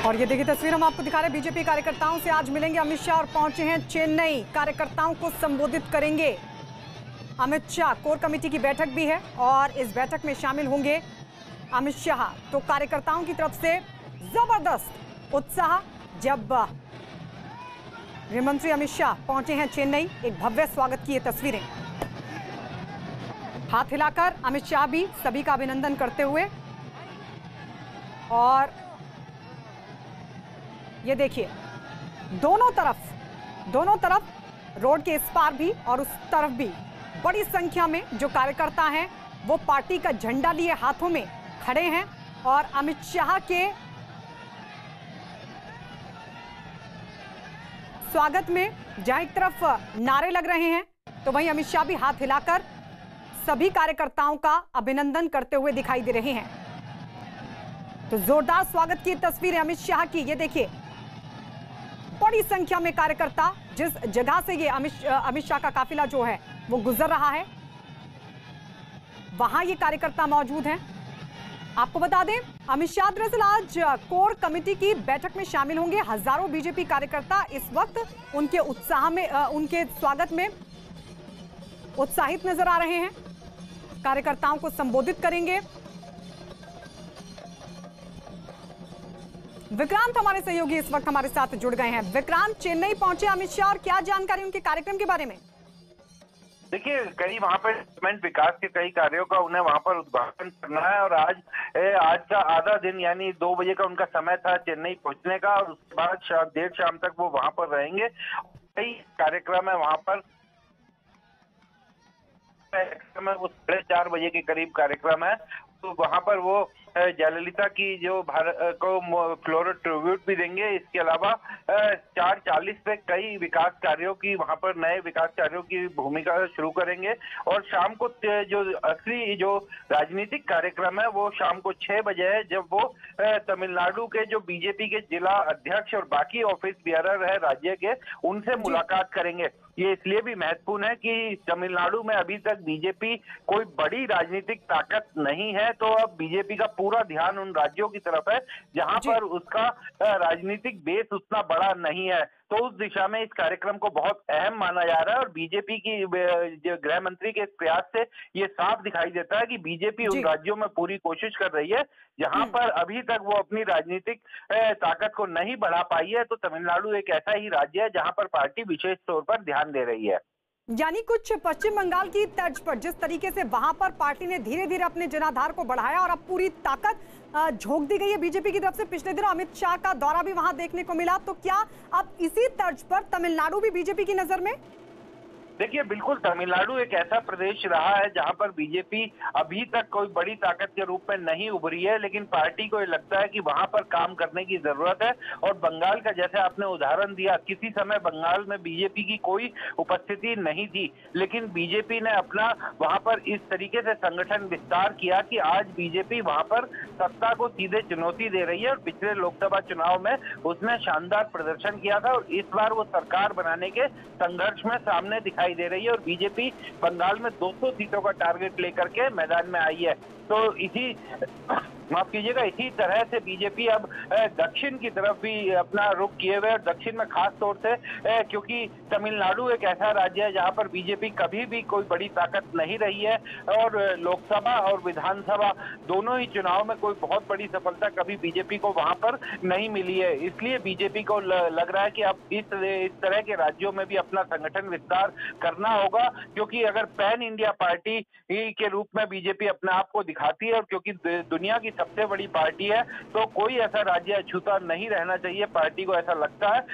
और ये देखिए तस्वीर हम आपको दिखा रहे हैं। बीजेपी कार्यकर्ताओं से आज मिलेंगे अमित शाह और पहुंचे हैं चेन्नई। कार्यकर्ताओं को संबोधित करेंगे अमित शाह। कोर कमेटी की बैठक भी है और इस बैठक में शामिल होंगे अमित शाह। तो कार्यकर्ताओं की तरफ से जबरदस्त उत्साह जब गृह मंत्री अमित शाह पहुंचे हैं चेन्नई। एक भव्य स्वागत की ये तस्वीरें, हाथ हिलाकर अमित शाह भी सभी का अभिनंदन करते हुए। और ये देखिए दोनों तरफ रोड के इस पार भी और उस तरफ भी बड़ी संख्या में जो कार्यकर्ता हैं वो पार्टी का झंडा लिए हाथों में खड़े हैं और अमित शाह के स्वागत में जहां एक तरफ नारे लग रहे हैं तो वहीं अमित शाह भी हाथ हिलाकर सभी कार्यकर्ताओं का अभिनंदन करते हुए दिखाई दे रहे हैं। तो जोरदार स्वागत की तस्वीर है अमित शाह की। ये देखिए बड़ी संख्या में कार्यकर्ता, जिस जगह से ये अमित शाह का काफिला जो है वो गुजर रहा है वहां ये कार्यकर्ता मौजूद हैं। आपको बता दें अमित शाह दरअसल आज कोर कमेटी की बैठक में शामिल होंगे। हजारों बीजेपी कार्यकर्ता इस वक्त उनके उत्साह में उनके स्वागत में उत्साहित नजर आ रहे हैं। कार्यकर्ताओं को संबोधित करेंगे। विक्रांत हमारे सहयोगी इस वक्त हमारे साथ जुड़ गए हैं। विक्रांत, चेन्नई पहुंचे अमित शाह और क्या जानकारी उनके कार्यक्रम के बारे में? देखिए, कई वहां पर डेवलपमेंट विकास के कई कार्यों का उन्हें वहां पर उद्घाटन करना है और आज का आधा दिन यानी 2 बजे का उनका समय था चेन्नई पहुंचने का और उसके बाद देर शाम तक वो वहां पर रहेंगे। कई कार्यक्रम है वहां पर, वो 4:30 बजे के करीब कार्यक्रम है। तो वहां पर वो जयललिता की जो भारत को फ्लोरल ट्रिब्यूट भी देंगे। इसके अलावा 4:40 पे कई विकास कार्यों की वहां पर नए विकास कार्यों की भूमिका शुरू करेंगे और शाम को जो असली जो राजनीतिक कार्यक्रम है वो शाम को 6 बजे है, जब वो तमिलनाडु के जो बीजेपी के जिला अध्यक्ष और बाकी ऑफिस बियरर है राज्य के, उनसे मुलाकात करेंगे। ये इसलिए भी महत्वपूर्ण है कि तमिलनाडु में अभी तक बीजेपी कोई बड़ी राजनीतिक ताकत नहीं है, तो अब बीजेपी का पूरा ध्यान उन राज्यों की तरफ है जहां पर उसका राजनीतिक बेस उतना बड़ा नहीं है। तो उस दिशा में इस कार्यक्रम को बहुत अहम माना जा रहा है और बीजेपी की जो गृह मंत्री के प्रयास से ये साफ दिखाई देता है कि बीजेपी उन राज्यों में पूरी कोशिश कर रही है जहां पर अभी तक वो अपनी राजनीतिक ताकत को नहीं बढ़ा पाई है। तो तमिलनाडु एक ऐसा ही राज्य है जहां पर पार्टी विशेष तौर पर ध्यान दे रही है। यानी कुछ पश्चिम बंगाल की तर्ज पर जिस तरीके से वहां पर पार्टी ने धीरे धीरे अपने जनाधार को बढ़ाया और अब पूरी ताकत झोंक दी गई है बीजेपी की तरफ से। पिछले दिनों अमित शाह का दौरा भी वहां देखने को मिला, तो क्या अब इसी तर्ज पर तमिलनाडु भी बीजेपी की नजर में? देखिए, बिल्कुल तमिलनाडु एक ऐसा प्रदेश रहा है जहां पर बीजेपी अभी तक कोई बड़ी ताकत के रूप में नहीं उभरी है, लेकिन पार्टी को ये लगता है कि वहां पर काम करने की जरूरत है। और बंगाल का जैसे आपने उदाहरण दिया, किसी समय बंगाल में बीजेपी की कोई उपस्थिति नहीं थी, लेकिन बीजेपी ने अपना वहां पर इस तरीके से संगठन विस्तार किया कि आज बीजेपी वहां पर सत्ता को सीधे चुनौती दे रही है। और पिछले लोकसभा चुनाव में उसने शानदार प्रदर्शन किया था और इस बार वो सरकार बनाने के संघर्ष में सामने दिखाई दे रही है और बीजेपी बंगाल में 200 सीटों का टारगेट लेकर के मैदान में आई है। तो इसी माफ कीजिएगा, इसी तरह से बीजेपी अब दक्षिण की तरफ भी अपना रुख किए हुए और दक्षिण में खास तौर से क्योंकि तमिलनाडु एक ऐसा राज्य है जहां पर बीजेपी कभी भी कोई बड़ी ताकत नहीं रही है और लोकसभा और विधानसभा दोनों ही चुनाव में कोई बहुत बड़ी सफलता कभी बीजेपी को वहां पर नहीं मिली है। इसलिए बीजेपी को लग रहा है कि अब इस तरह के राज्यों में भी अपना संगठन विस्तार करना होगा, क्योंकि अगर पैन इंडिया पार्टी के रूप में बीजेपी अपने आप को दिखाती है और क्योंकि दुनिया की सबसे बड़ी पार्टी है, तो कोई ऐसा राज्य अछूता नहीं रहना चाहिए, पार्टी को ऐसा लगता है।